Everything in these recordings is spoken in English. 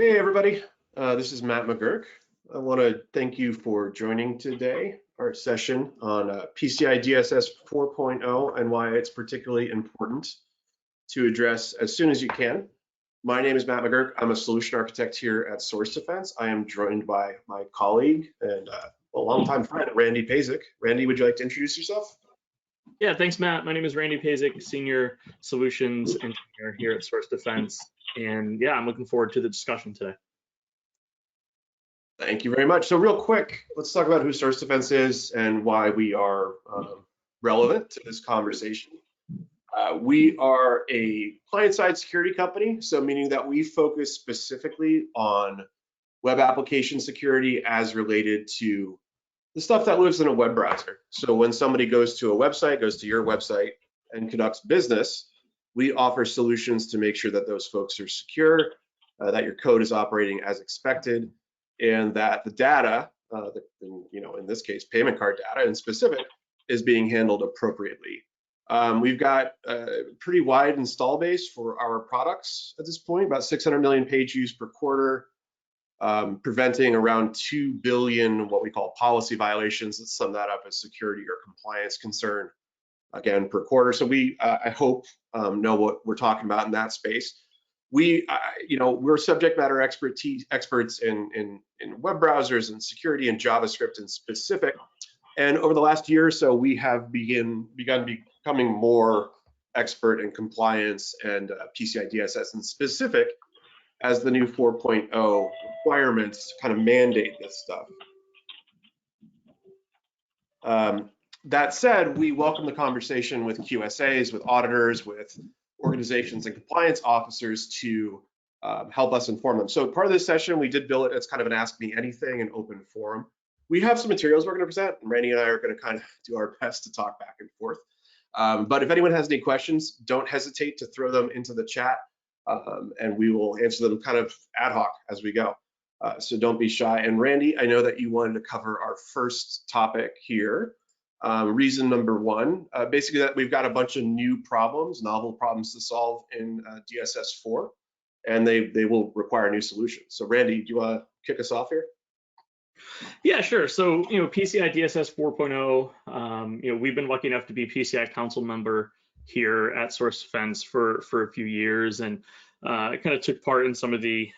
Hey everybody, this is Matt McGurk. I want to thank you for joining today, our session on PCI DSS 4.0 and why it's particularly important to address as soon as you can. My name is Matt McGurk. I'm a solution architect here at Source Defense. I am joined by my colleague and a longtime friend, Randy Pazik. Randy, would you like to introduce yourself? Yeah, thanks, Matt. My name is Randy Pazik, Senior Solutions Engineer here at Source Defense. And yeah, I'm looking forward to the discussion today. Thank you very much. So real quick, let's talk about who Source Defense is and why we are relevant to this conversation. We are a client-side security company, so meaning that we focus specifically on web application security as related to the stuff that lives in a web browser. So when somebody goes to a website, goes to your website and conducts business, we offer solutions to make sure that those folks are secure, that your code is operating as expected, and that the data, in this case, payment card data in specific, is being handled appropriately. We've got a pretty wide install base for our products at this point, about 600 million page views per quarter, preventing around 2 billion what we call policy violations. Let's sum that up as security or compliance concern, again, per quarter. So we, I hope, know what we're talking about in that space. We're subject matter experts in web browsers and security and JavaScript in specific. And over the last year or so, we have begun becoming more expert in compliance and PCI DSS in specific, as the new 4.0 requirements kind of mandate this stuff. That said, we welcome the conversation with QSAs, with auditors, with organizations and compliance officers to help us inform them. So part of this session, we did bill it as kind of an Ask Me Anything, an open forum. We have some materials we're going to present, and Randy and I are going to kind of do our best to talk back and forth. But if anyone has any questions, don't hesitate to throw them into the chat, and we will answer them kind of ad hoc as we go. So don't be shy. And Randy, I know that you wanted to cover our first topic here. Reason number one, basically that we've got a bunch of new problems, novel problems to solve in DSS4, and they will require new solutions. So Randy, do you want to kick us off here? Yeah, sure. So, PCI DSS 4.0, we've been lucky enough to be PCI council member here at Source Defense for a few years, and I kind of took part in some of the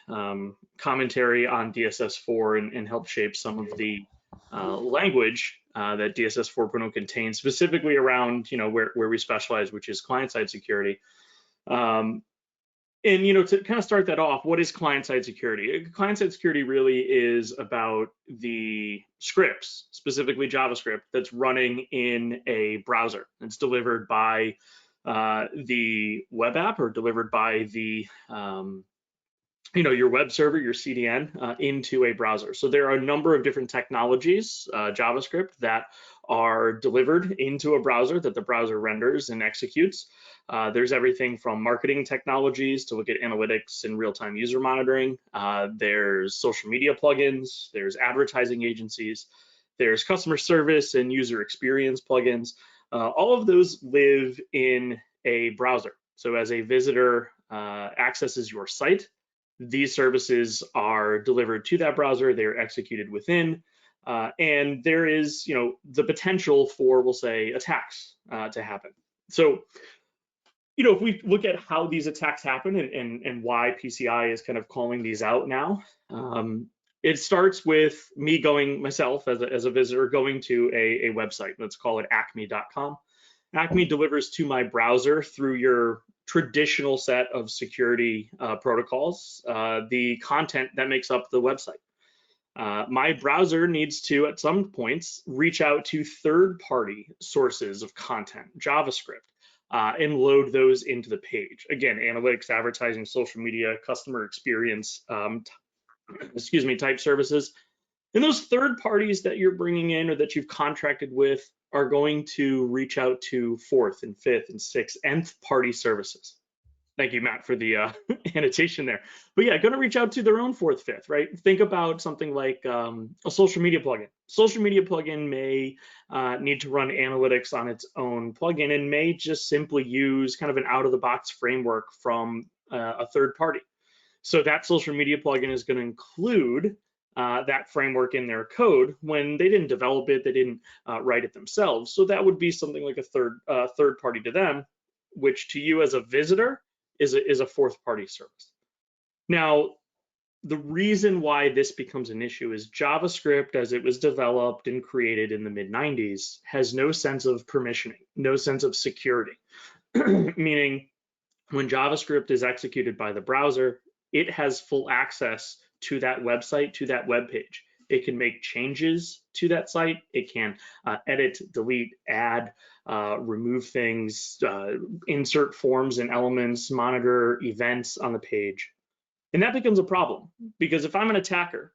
commentary on DSS4 and helped shape some of the language that DSS 4.0 contains, specifically around where we specialize, which is client-side security. And to kind of start that off, what is client-side security? Client-side security really is about the scripts, specifically JavaScript, that's running in a browser. It's delivered by the web app or delivered by the your web server, your CDN, into a browser. So there are a number of different technologies, JavaScript, that are delivered into a browser that the browser renders and executes. There's everything from marketing technologies to look at analytics and real-time user monitoring. There's social media plugins, there's advertising agencies, there's customer service and user experience plugins. All of those live in a browser. So as a visitor accesses your site, these services are delivered to that browser, they're executed within, and there is, the potential for, we'll say, attacks to happen. So, if we look at how these attacks happen and why PCI is kind of calling these out now, it starts with me myself as a visitor going to a website. Let's call it acme.com. Acme delivers to my browser through your traditional set of security protocols, the content that makes up the website. My browser needs to, at some points, reach out to third-party sources of content, JavaScript, and load those into the page. Again, analytics, advertising, social media, customer experience, type services. And those third parties that you're bringing in or that you've contracted with are going to reach out to fourth and fifth and sixth, nth party services. Thank you, Matt, for the annotation there. But yeah, going to reach out to their own fourth, fifth, right? Think about something like a social media plugin. Social media plugin may need to run analytics on its own plugin and may just simply use kind of an out-of-the-box framework from a third party. So that social media plugin is going to include that framework in their code when they didn't develop it, they didn't write it themselves. So that would be something like a third party to them, which to you as a visitor is a fourth party service. Now, the reason why this becomes an issue is JavaScript, as it was developed and created in the mid 90s, has no sense of permissioning, no sense of security. Meaning, when JavaScript is executed by the browser, it has full access to that website, to that web page. It can make changes to that site. It can edit, delete, add, remove things, insert forms and elements, monitor events on the page. And that becomes a problem because if I'm an attacker,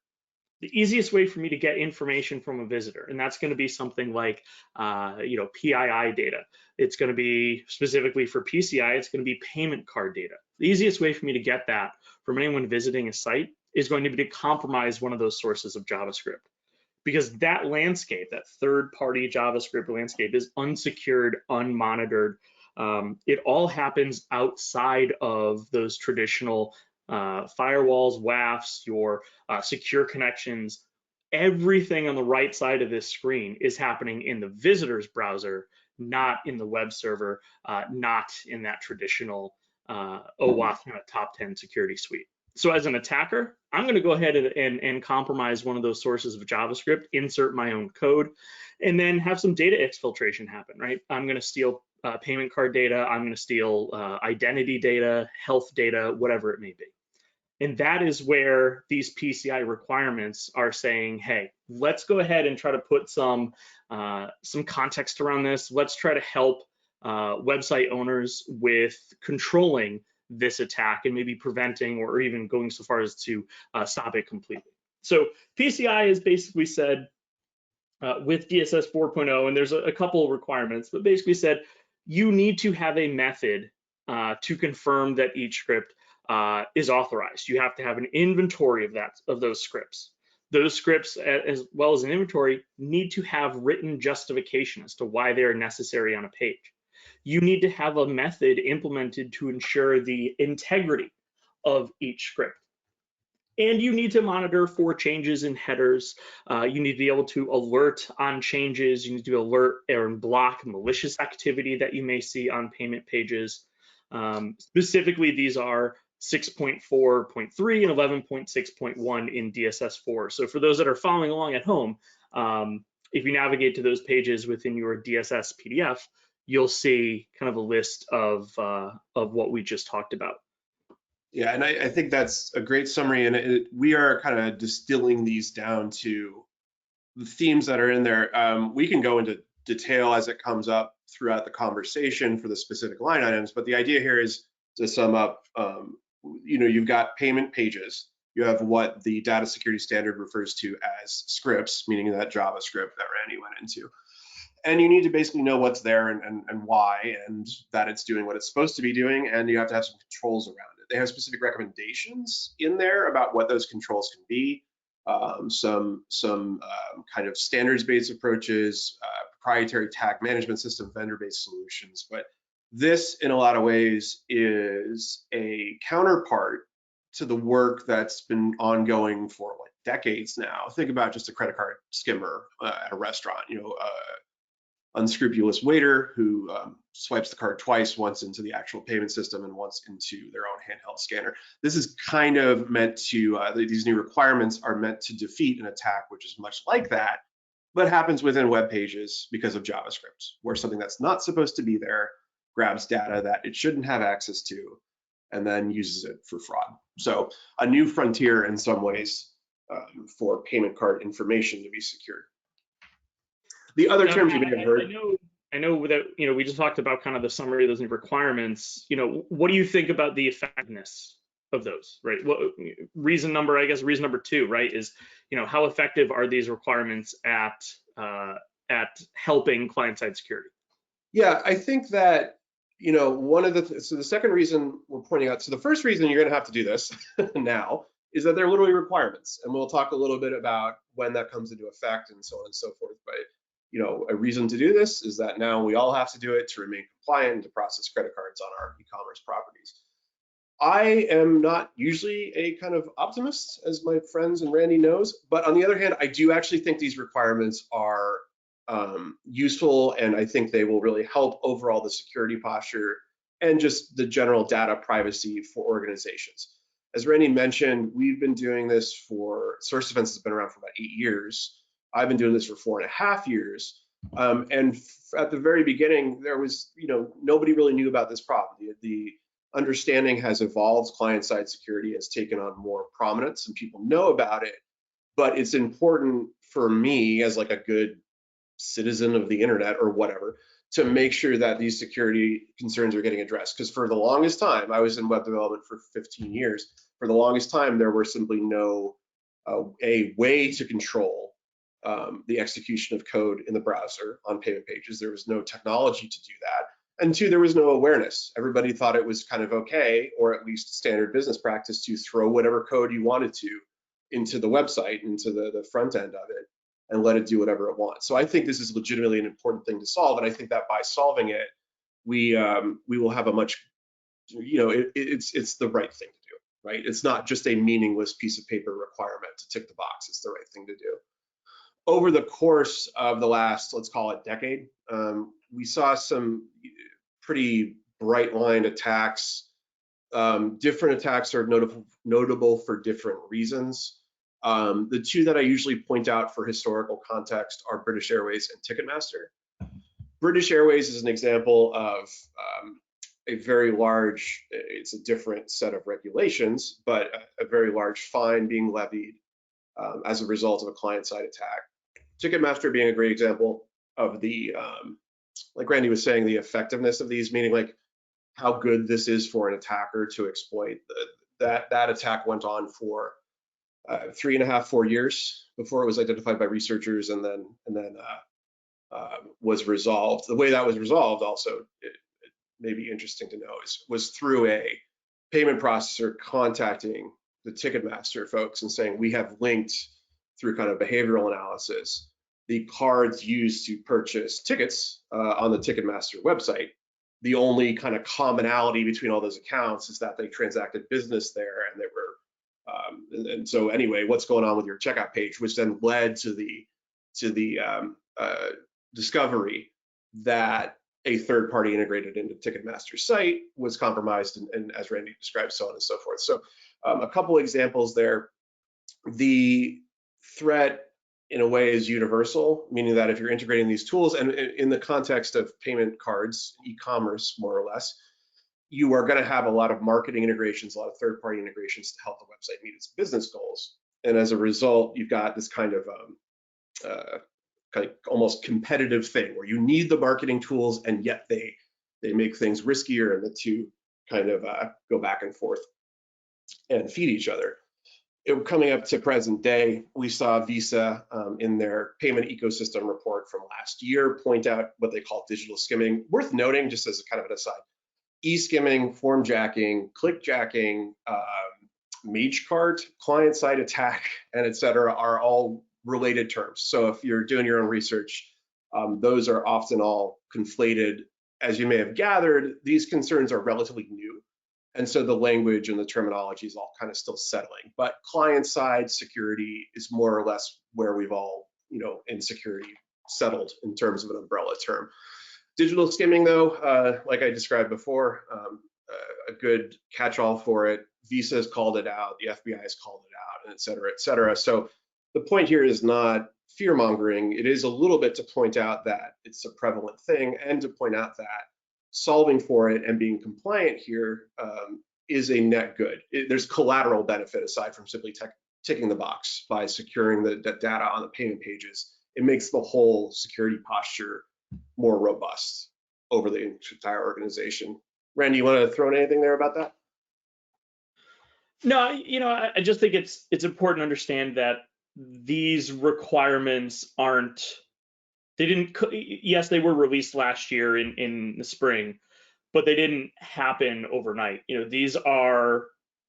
the easiest way for me to get information from a visitor, and that's going to be something like, PII data. It's going to be specifically for PCI, it's going to be payment card data. The easiest way for me to get that from anyone visiting a site is going to be to compromise one of those sources of JavaScript, because that landscape, that third-party JavaScript landscape, is unsecured, unmonitored. It all happens outside of those traditional firewalls, WAFs, your secure connections. Everything on the right side of this screen is happening in the visitor's browser, not in the web server, not in that traditional OAuth kind of top 10 security suite. So as an attacker, I'm going to go ahead and compromise one of those sources of JavaScript, insert my own code, and then have some data exfiltration happen, right? I'm going to steal payment card data. I'm going to steal identity data, health data, whatever it may be. And that is where these PCI requirements are saying, hey, let's go ahead and try to put some context around this. Let's try to help website owners with controlling this attack and maybe preventing or even going so far as to stop it completely. So PCI has basically said with DSS 4.0, and there's a couple of requirements, but basically said you need to have a method to confirm that each script is authorized. You have to have an inventory of those scripts. Those scripts, as well as an inventory, need to have written justification as to why they are necessary on a page. You need to have a method implemented to ensure the integrity of each script. And you need to monitor for changes in headers. You need to be able to alert on changes. You need to alert or block malicious activity that you may see on payment pages. Specifically, these are 6.4.3 and 11.6.1 in DSS4. So for those that are following along at home, if you navigate to those pages within your DSS PDF, you'll see kind of a list of what we just talked about. Yeah, and I think that's a great summary, and we are kind of distilling these down to the themes that are in there. We can go into detail as it comes up throughout the conversation for the specific line items, but the idea here is to sum up, you've got payment pages. You have what the data security standard refers to as scripts, meaning that JavaScript that Randy went into. And you need to basically know what's there and why, and that it's doing what it's supposed to be doing, and you have to have some controls around it. They have specific recommendations in there about what those controls can be, some kind of standards-based approaches, proprietary tag management system, vendor-based solutions. But this, in a lot of ways, is a counterpart to the work that's been ongoing for like decades now. Think about just a credit card skimmer at a restaurant. Unscrupulous waiter who swipes the card twice, once into the actual payment system and once into their own handheld scanner. This is kind of meant to, these new requirements are meant to defeat an attack which is much like that, but happens within web pages because of JavaScript, where something that's not supposed to be there grabs data that it shouldn't have access to and then uses it for fraud. So a new frontier in some ways for payment card information to be secured. The other terms you may have heard. I know that, we just talked about kind of the summary of those new requirements. What do you think about the effectiveness of those, right? Reason number 2, right, is, how effective are these requirements at helping client-side security? Yeah, I think that, so the second reason we're pointing out, so the first reason you're going to have to do this now is that they're literally requirements. And we'll talk a little bit about when that comes into effect and so on and so forth. But a reason to do this is that now we all have to do it to remain compliant and to process credit cards on our e-commerce properties. I am not usually a kind of optimist, as my friends and Randy knows, but on the other hand, I do actually think these requirements are useful, and I think they will really help overall the security posture and just the general data privacy for organizations. As Randy mentioned, we've been doing this Source Defense has been around for about 8 years. I've been doing this for 4.5 years. At the very beginning, there was, nobody really knew about this problem. The understanding has evolved. Client-side security has taken on more prominence and people know about it, but it's important for me as like a good citizen of the internet or whatever to make sure that these security concerns are getting addressed. Because for the longest time, I was in web development for 15 years. For the longest time, there were simply no a way to control the execution of code in the browser on payment pages. There was no technology to do that. And two, there was no awareness. Everybody thought it was kind of okay, or at least standard business practice, to throw whatever code you wanted to into the website, into the front end of it, and let it do whatever it wants. So I think this is legitimately an important thing to solve, and I think that by solving it, we will have a much, it's the right thing to do, right? It's not just a meaningless piece of paper requirement to tick the box. It's the right thing to do. Over the course of the last, let's call it decade, we saw some pretty bright line attacks. Different attacks are notable for different reasons. The two that I usually point out for historical context are British Airways and Ticketmaster. British Airways is an example of a very large, it's a different set of regulations, but a very large fine being levied as a result of a client-side attack. Ticketmaster being a great example of the, like Randy was saying, the effectiveness of these, meaning like how good this is for an attacker to exploit. That attack went on for 3.5, 4 years before it was identified by researchers, and then was resolved. The way that was resolved, also, it may be interesting to know, was through a payment processor contacting the Ticketmaster folks and saying, we have linked through kind of behavioral analysis the cards used to purchase tickets on the Ticketmaster website. The only kind of commonality between all those accounts is that they transacted business there, and they were, and so anyway, what's going on with your checkout page, which then led to the discovery that a third party integrated into Ticketmaster's site was compromised, and as Randy described, so on and so forth. So a couple examples there. The threat in a way is universal, meaning that if you're integrating these tools, and in the context of payment cards, e-commerce more or less, you are going to have a lot of marketing integrations, a lot of third-party integrations to help the website meet its business goals. And as a result, you've got this kind of almost competitive thing where you need the marketing tools, and yet they make things riskier, and the two kind of go back and forth and feed each other. Coming up to present day, we saw Visa in their payment ecosystem report from last year point out what they call digital skimming. Worth noting, just as a kind of an aside, e-skimming, form jacking, click jacking, Magecart, client-side attack, and et cetera are all related terms. So if you're doing your own research, those are often all conflated. As you may have gathered, these concerns are relatively new. And so the language and the terminology is all kind of still settling. But client-side security is more or less where we've all, in security settled in terms of an umbrella term. Digital skimming, though, like I described before, a good catch-all for it. Visa has called it out, the FBI has called it out, and et cetera, et cetera. So the point here is not fear-mongering. It is a little bit to point out that it's a prevalent thing, and to point out that solving for it and being compliant here is a net good. There's collateral benefit aside from simply ticking the box by securing the data on the payment pages. It makes the whole security posture more robust over the entire organization. Randy, you want to throw in anything there about that? No, I just think it's important to understand that these requirements yes, they were released last year in the spring, but they didn't happen overnight. These are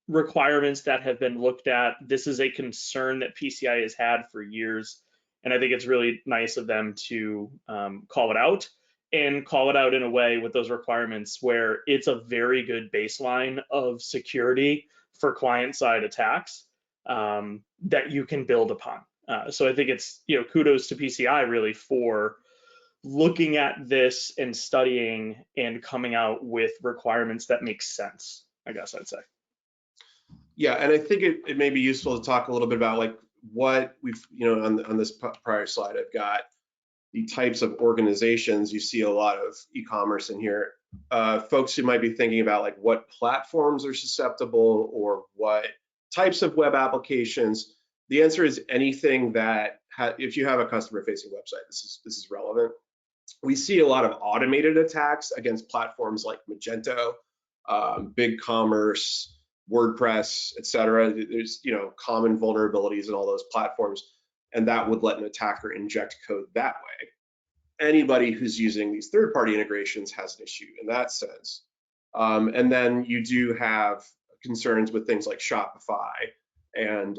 requirements that have been looked at. This is a concern that PCI has had for years, and I think it's really nice of them to call it out and call it out in a way with those requirements where it's a very good baseline of security for client-side attacks that you can build upon. So I think it's, kudos to PCI really for looking at this and studying and coming out with requirements that make sense, I guess I'd say. Yeah, and I think it may be useful to talk a little bit about like what we've, on this prior slide, I've got the types of organizations. You see a lot of e-commerce in here. Folks who might be thinking about like what platforms are susceptible or what types of web applications. The answer is anything that, if you have a customer-facing website, this is relevant. We see a lot of automated attacks against platforms like Magento, BigCommerce, WordPress, etc. There's common vulnerabilities in all those platforms, and that would let an attacker inject code that way. Anybody who's using these third-party integrations has an issue in that sense. And then you do have concerns with things like Shopify and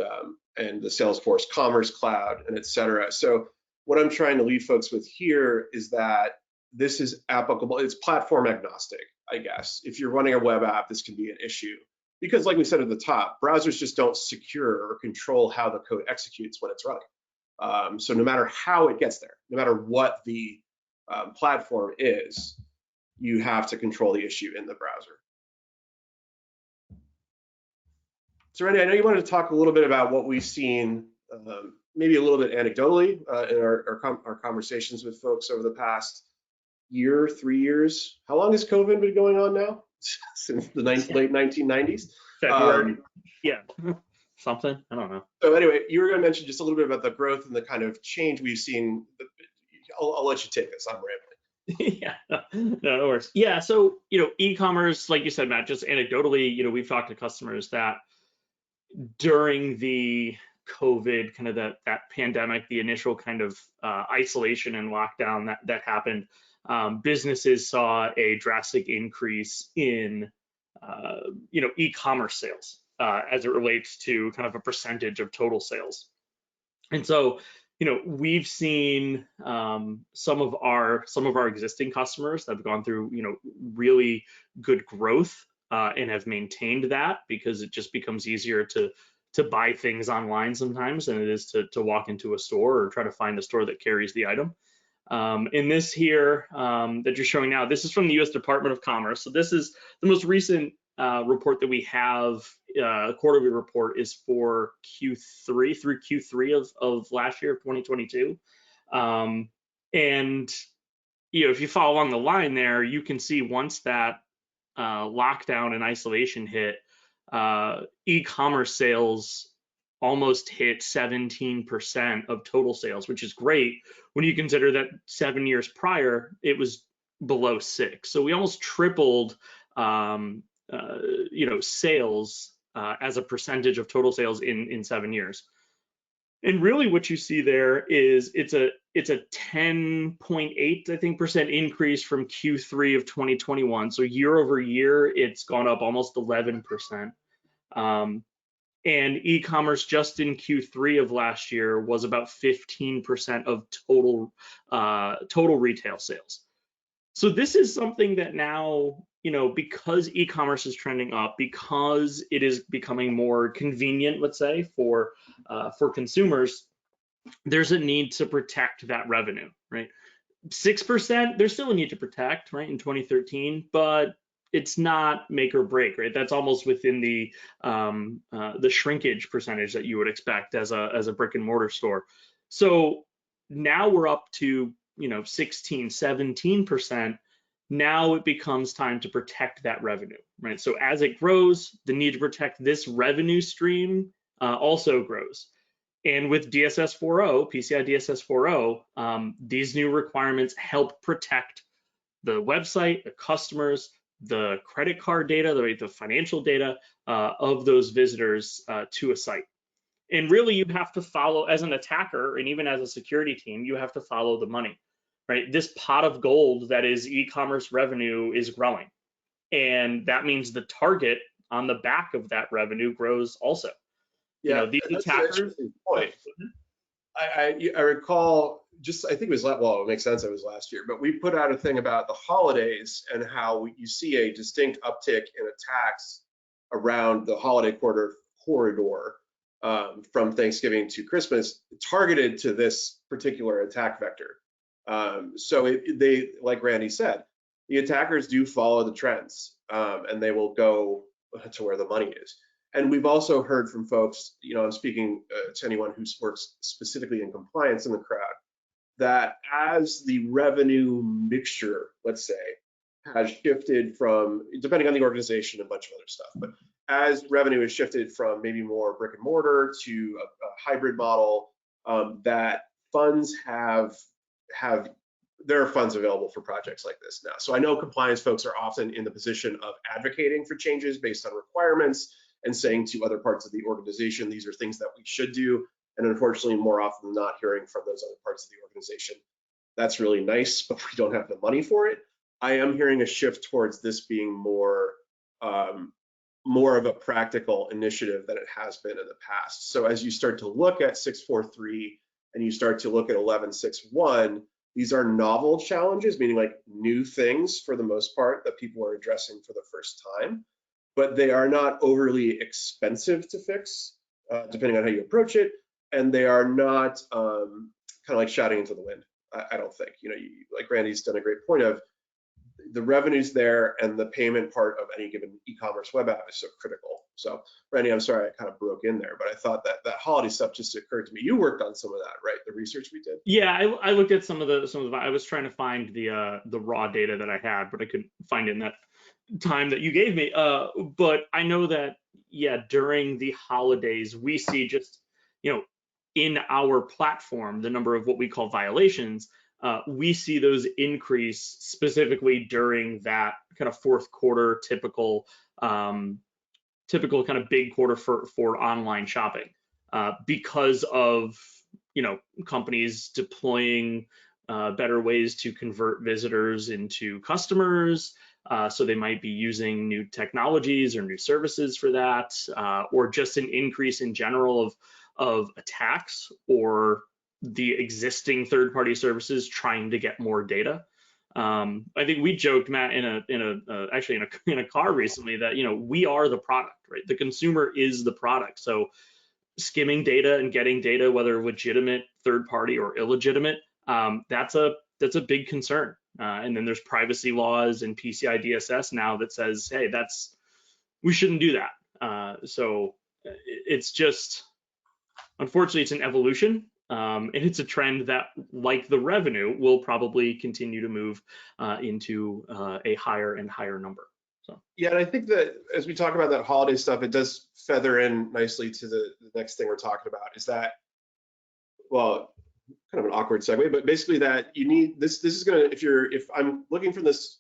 the Salesforce Commerce Cloud and etc. So what I'm trying to leave folks with here is that this is applicable. It's platform agnostic, I guess. If you're running a web app, this can be an issue. Because like we said at the top, browsers just don't secure or control how the code executes when it's running. So no matter how it gets there, no matter what the platform is, you have to control the issue in the browser. So Randy, I know you wanted to talk a little bit about what we've seen, maybe a little bit anecdotally in our conversations with folks over the past year, 3 years. How long has COVID been going on now? Since the late 1990s? February, yeah, something, I don't know. So anyway, you were going to mention just a little bit about the growth and the kind of change we've seen. I'll let you take this, I'm rambling. Yeah, no worries. Yeah, so, e-commerce, like you said, Matt, just anecdotally, we've talked to customers that during the COVID, kind of that pandemic, the initial kind of isolation and lockdown that happened, businesses saw a drastic increase in, e-commerce sales as it relates to kind of a percentage of total sales. And so, we've seen some of our existing customers that have gone through, really good growth and have maintained that because it just becomes easier to buy things online sometimes than it is to walk into a store or try to find a store that carries the item. In this here that you're showing now, this is from the U.S. Department of Commerce. So this is the most recent report that we have. Quarterly report is for Q3 through Q3 of last year, of 2022. And if you follow along the line there, you can see once that lockdown and isolation hit, e-commerce sales almost hit 17% of total sales, which is great when you consider that 7 years prior it was below 6. So we almost tripled, sales as a percentage of total sales in 7 years. And really, what you see there is it's a 10.8, I think, percent increase from Q3 of 2021. So year over year, it's gone up almost 11%. And e-commerce just in Q3 of last year was about 15% of total retail sales. So this is something that now, because e-commerce is trending up, because it is becoming more convenient, let's say, for consumers, there's a need to protect that revenue, right? 6%, there's still a need to protect, right, in 2013, but it's not make or break, right? That's almost within the shrinkage percentage that you would expect as a brick and mortar store. So now we're up to 16, 17%. Now it becomes time to protect that revenue, right? So as it grows, the need to protect this revenue stream also grows. And with DSS 4.0, PCI DSS 4.0, these new requirements help protect the website, the customers, the credit card data, the financial data of those visitors to a site. And really, you have to follow, as an attacker and even as a security team, you have to follow the money, right? This pot of gold that is e-commerce revenue is growing. And that means the target on the back of that revenue grows also. Yeah, these that's attackers. an interesting point. I recall just, I think it was, well, it makes sense it was last year, but we put out a thing about the holidays and how you see a distinct uptick in attacks around the holiday corridor from Thanksgiving to Christmas, targeted to this particular attack vector. So they, like Randy said, the attackers do follow the trends, and they will go to where the money is. And we've also heard from folks, I'm speaking to anyone who works specifically in compliance in the crowd, that as the revenue mixture, let's say, has shifted from, depending on the organization, a bunch of other stuff, but as revenue has shifted from maybe more brick and mortar to a hybrid model, that funds there are funds available for projects like this now. So I know compliance folks are often in the position of advocating for changes based on requirements and saying to other parts of the organization, these are things that we should do. And unfortunately, more often than not, hearing from those other parts of the organization, that's really nice, but we don't have the money for it. I am hearing a shift towards this being more of a practical initiative than it has been in the past. So as you start to look at 643 and you start to look at 1161, these are novel challenges, meaning like new things for the most part that people are addressing for the first time, but they are not overly expensive to fix, depending on how you approach it. And they are not kind of like shouting into the wind, I don't think. Like Randy's done a great point of, the revenue's there and the payment part of any given e-commerce web app is so critical. So Randy, I'm sorry I kind of broke in there, but I thought that holiday stuff just occurred to me. You worked on some of that, right? The research we did. Yeah, I looked at some of the. I was trying to find the raw data that I had, but I couldn't find it in that time that you gave me. But I know that, yeah, during the holidays we see just, in our platform, the number of what we call violations. We see those increase specifically during that kind of fourth quarter typical kind of big quarter for online shopping, because of companies deploying better ways to convert visitors into customers. So they might be using new technologies or new services for that, or just an increase in general of attacks, or the existing third-party services trying to get more data. I think we joked, Matt, actually in a car recently, that we are the product, right? The consumer is the product. So skimming data and getting data, whether legitimate, third-party, or illegitimate, that's a big concern. And then there's privacy laws and PCI DSS now that says, hey, we shouldn't do that. So it's just, unfortunately, it's an evolution. And it's a trend that, like the revenue, will probably continue to move into a higher and higher number. So yeah, and I think that as we talk about that holiday stuff, it does feather in nicely to the next thing we're talking about. Is that, well, kind of an awkward segue, but basically that you need this. This is gonna, if I'm looking from this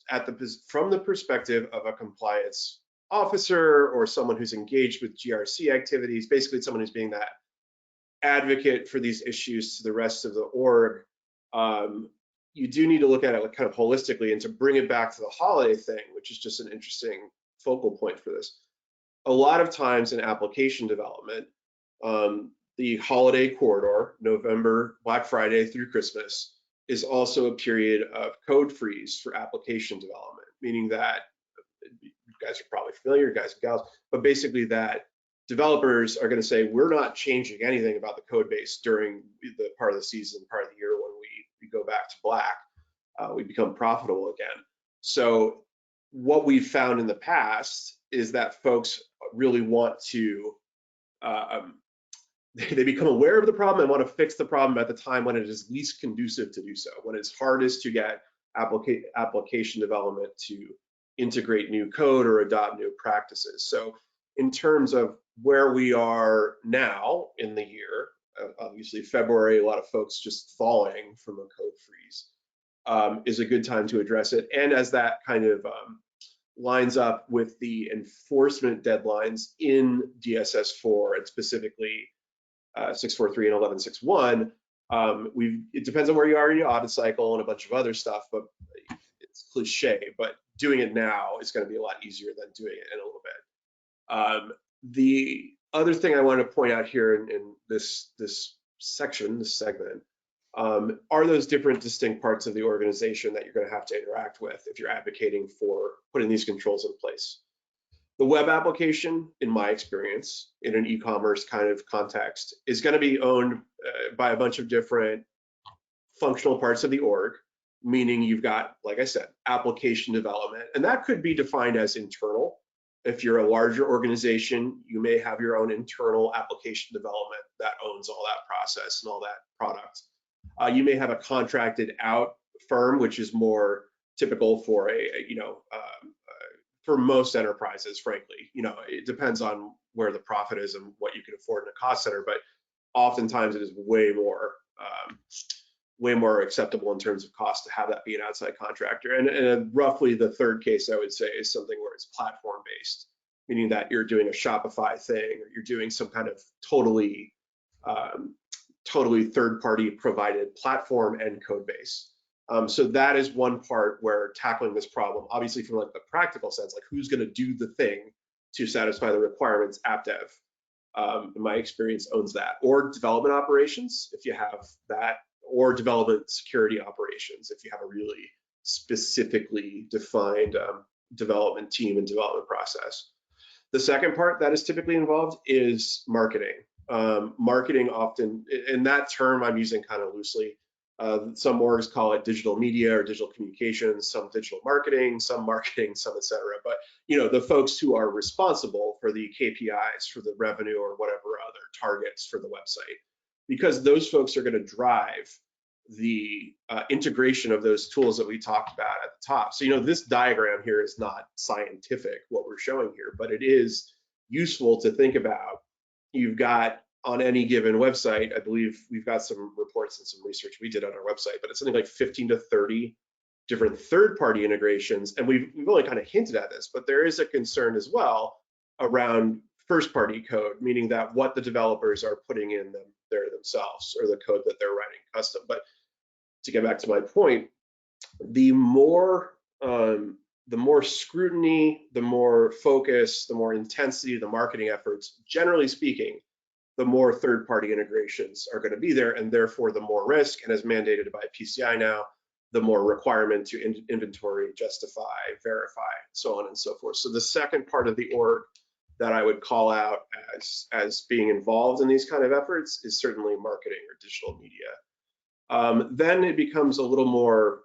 from the perspective of a compliance officer or someone who's engaged with GRC activities, basically someone who's being that advocate for these issues to the rest of the org, you do need to look at it like kind of holistically, and to bring it back to the holiday thing, which is just an interesting focal point for this. A lot of times in application development, the holiday corridor, November, Black Friday through Christmas, is also a period of code freeze for application development, meaning that, you guys are probably familiar, guys and gals, but basically that developers are going to say, we're not changing anything about the code base during the part of the season, part of the year when we go back to black, we become profitable again. So what we've found in the past is that folks really want to, they become aware of the problem and want to fix the problem at the time when it is least conducive to do so, when it's hardest to get application development to integrate new code or adopt new practices. So in terms of where we are now in the year, obviously February, a lot of folks just falling from a code freeze, is a good time to address it. And as that kind of lines up with the enforcement deadlines in DSS4, and specifically 643 and 1161, it depends on where you are in your audit cycle and a bunch of other stuff, but it's cliche, but doing it now is going to be a lot easier than doing it in a little bit. The other thing I want to point out here in this section, this segment, are those different distinct parts of the organization that you're going to have to interact with if you're advocating for putting these controls in place. The web application, in my experience, in an e-commerce kind of context, is going to be owned by a bunch of different functional parts of the org, meaning you've got, like I said, application development, and that could be defined as internal. If you're a larger organization, you may have your own internal application development that owns all that process and all that product. You may have a contracted out firm, which is more typical for for most enterprises, frankly. It depends on where the profit is and what you can afford in a cost center, but oftentimes it is way more acceptable in terms of cost to have that be an outside contractor. And roughly the third case I would say is something where it's platform based, meaning that you're doing a Shopify thing, or you're doing some kind of totally third-party provided platform and code base. So that is one part where tackling this problem, obviously from like the practical sense, like who's going to do the thing to satisfy the requirements, app dev, in my experience, owns that, or development operations if you have that, or development security operations if you have a really specifically defined development team and development process. The second part that is typically involved is marketing. Marketing often, and that term I'm using kind of loosely. Some orgs call it digital media or digital communications, some digital marketing, some et cetera. But the folks who are responsible for the KPIs, for the revenue or whatever other targets for the website, because those folks are going to drive the integration of those tools that we talked about at the top. So this diagram here is not scientific, what we're showing here, but it is useful to think about. You've got on any given website, I believe we've got some reports and some research we did on our website, but it's something like 15 to 30 different third-party integrations. And we've only kind of hinted at this, but there is a concern as well around first-party code, meaning that what the developers are putting in there themselves, or the code that they're writing custom. But to get back to my point, the more scrutiny, the more focus, the more intensity of the marketing efforts, generally speaking, the more third-party integrations are going to be there, and therefore the more risk, and as mandated by PCI now, the more requirement to inventory, justify, verify, so on and so forth. So the second part of the org that I would call out as being involved in these kind of efforts is certainly marketing or digital media. Then it becomes a little more,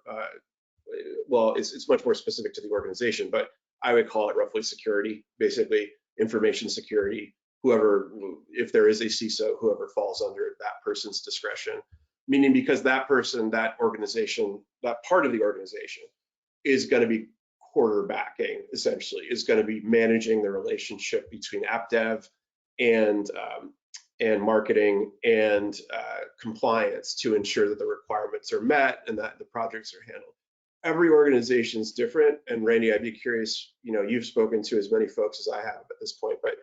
it's much more specific to the organization, but I would call it roughly security, basically information security. Whoever, if there is a CISO, whoever falls under that person's discretion, meaning because that person, that organization, that part of the organization is going to be quarterbacking, essentially, is going to be managing the relationship between app dev and marketing and compliance to ensure that the requirements are met and that the projects are handled. Every organization is different, and Randy, I'd be curious, you've spoken to as many folks as I have at this point, but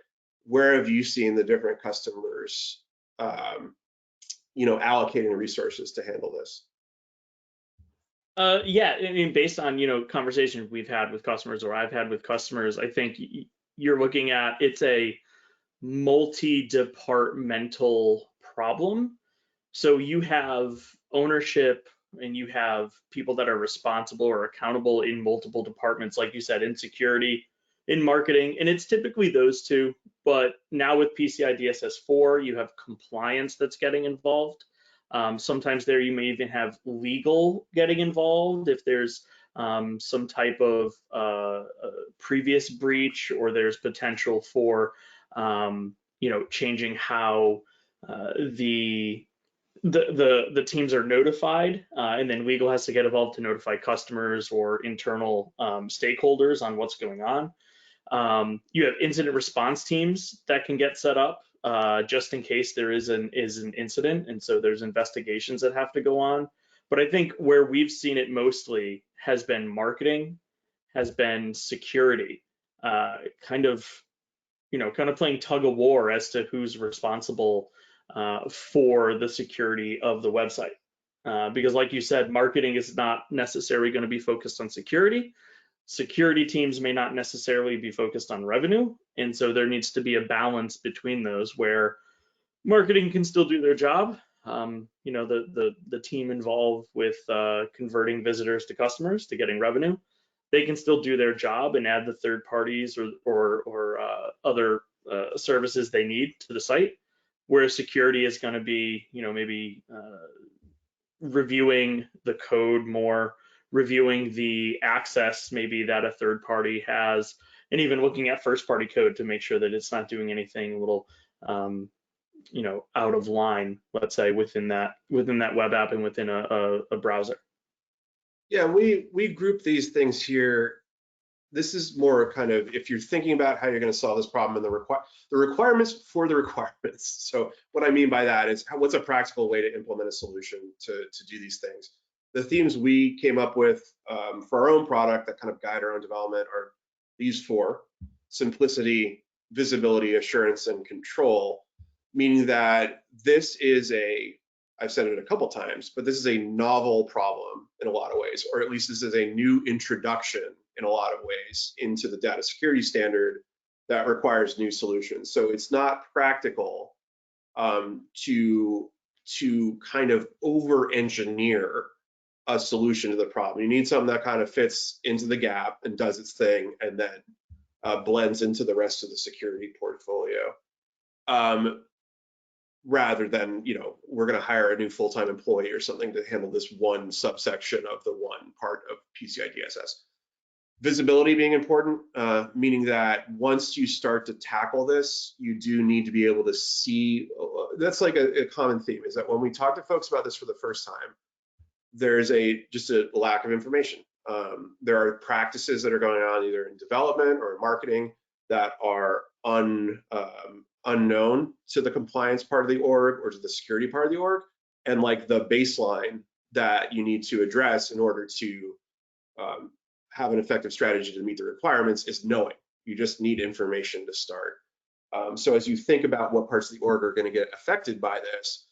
where have you seen the different customers, allocating resources to handle this? Yeah, I mean, based on conversations we've had with customers, or I've had with customers, I think you're looking at, it's a multi-departmental problem. So you have ownership and you have people that are responsible or accountable in multiple departments, like you said, in security, in marketing, and it's typically those two. But now with PCI DSS4, you have compliance that's getting involved. Sometimes there you may even have legal getting involved if there's some type of previous breach, or there's potential for changing how the teams are notified, and then legal has to get involved to notify customers or internal stakeholders on what's going on. You have incident response teams that can get set up just in case there is an incident, and so there's investigations that have to go on. But I think where we've seen it mostly has been marketing, has been security, kind of playing tug of war as to who's responsible for the security of the website. Because like you said, marketing is not necessarily going to be focused on security. Security teams may not necessarily be focused on revenue. And so there needs to be a balance between those, where marketing can still do their job, you know, the team involved with converting visitors to customers to getting revenue, they can still do their job and add the third parties or other services they need to the site. Whereas security is going to be, you know, maybe reviewing the code more, reviewing the access maybe that a third party has, and even looking at first party code to make sure that it's not doing anything a little you know, out of line, let's say, within that web app and within a browser. Yeah, we group these things here. This is more kind of if you're thinking about how you're going to solve this problem and the requirements for the requirements. So what I mean by that is what's a practical way to implement a solution to do these things. The themes we came up with for our own product that kind of guide our own development are these four: simplicity, visibility, assurance, and control. Meaning that this is I've said it a couple times, but this is a novel problem in a lot of ways, or at least this is a new introduction in a lot of ways into the data security standard that requires new solutions. So it's not practical to kind of over-engineer a solution to the problem. You need something that kind of fits into the gap and does its thing, and then blends into the rest of the security portfolio. Rather than, you know, we're going to hire a new full-time employee or something to handle this one subsection of the one part of PCI DSS. Visibility being important, meaning that once you start to tackle this, you do need to be able to see. That's like a common theme, is that when we talk to folks about this for the first time, there's just a lack of information. There are practices that are going on either in development or marketing that are unknown to the compliance part of the org or to the security part of the org, and like the baseline that you need to address in order to have an effective strategy to meet the requirements is knowing. You just need information to start. So as you think about what parts of the org are going to get affected by this,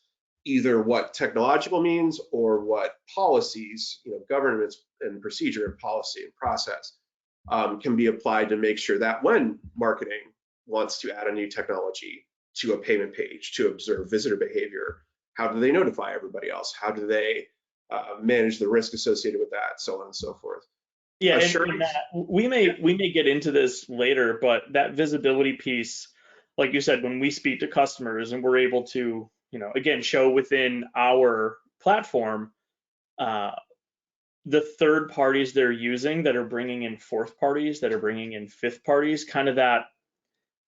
either what technological means or what policies, you know, governance and procedure and policy and process can be applied to make sure that when marketing wants to add a new technology to a payment page to observe visitor behavior, how do they notify everybody else? How do they manage the risk associated with that, so on and so forth? Yeah, and that, we may get into this later, but that visibility piece, like you said, when we speak to customers and we're able to, you know, again, show within our platform the third parties they're using that are bringing in fourth parties, that are bringing in fifth parties, kind of that,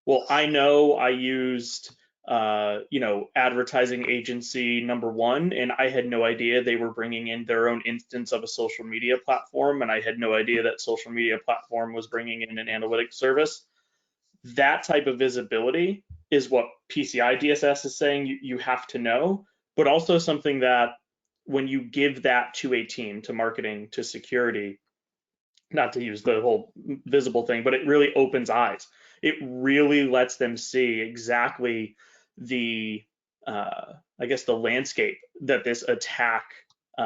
well, I know I used, you know, advertising agency number one, and I had no idea they were bringing in their own instance of a social media platform, and I had no idea that social media platform was bringing in an analytics service. That type of visibility is what PCI DSS is saying you have to know, but also something that when you give that to a team, to marketing, to security, not to use the whole visible thing, but it really opens eyes. It really lets them see exactly the, I guess, the landscape that this attack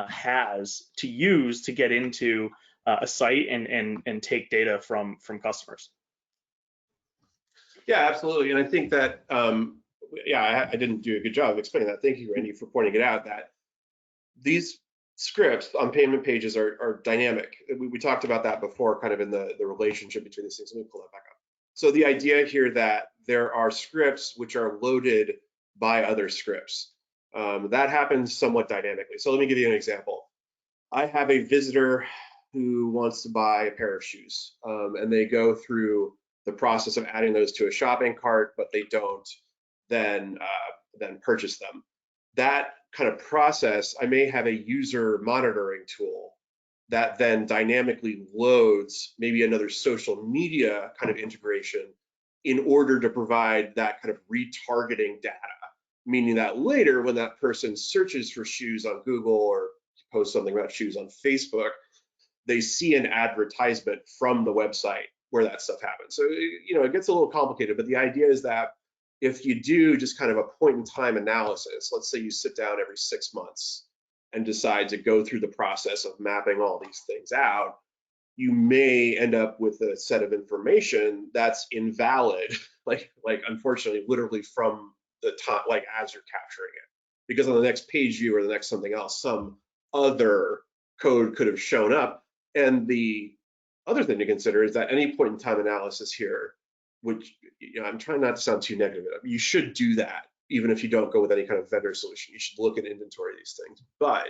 has to use to get into a site and take data from customers. Yeah, absolutely. And I think that, yeah, I didn't do a good job of explaining that. Thank you, Randy, for pointing it out, that these scripts on payment pages are dynamic. We talked about that before, kind of in the relationship between these things. Let me pull that back up. So the idea here that there are scripts which are loaded by other scripts. That happens somewhat dynamically. So let me give you an example. I have a visitor who wants to buy a pair of shoes, and they go through the process of adding those to a shopping cart, but they don't then purchase them. That kind of process, I may have a user monitoring tool that then dynamically loads maybe another social media kind of integration in order to provide that kind of retargeting data, meaning that later when that person searches for shoes on Google or posts something about shoes on Facebook, they see an advertisement from the website where that stuff happens. So, you know, it gets a little complicated, but the idea is that if you do just kind of a point in time analysis, let's say you sit down every 6 months and decide to go through the process of mapping all these things out, you may end up with a set of information that's invalid, like unfortunately, literally from the time, like as you're capturing it. because on the next page view or the next something else, some other code could have shown up. And the other thing to consider is that any point in time analysis here, which, you know, I'm trying not to sound too negative, you should do that even if you don't go with any kind of vendor solution. You should look at inventory of these things. But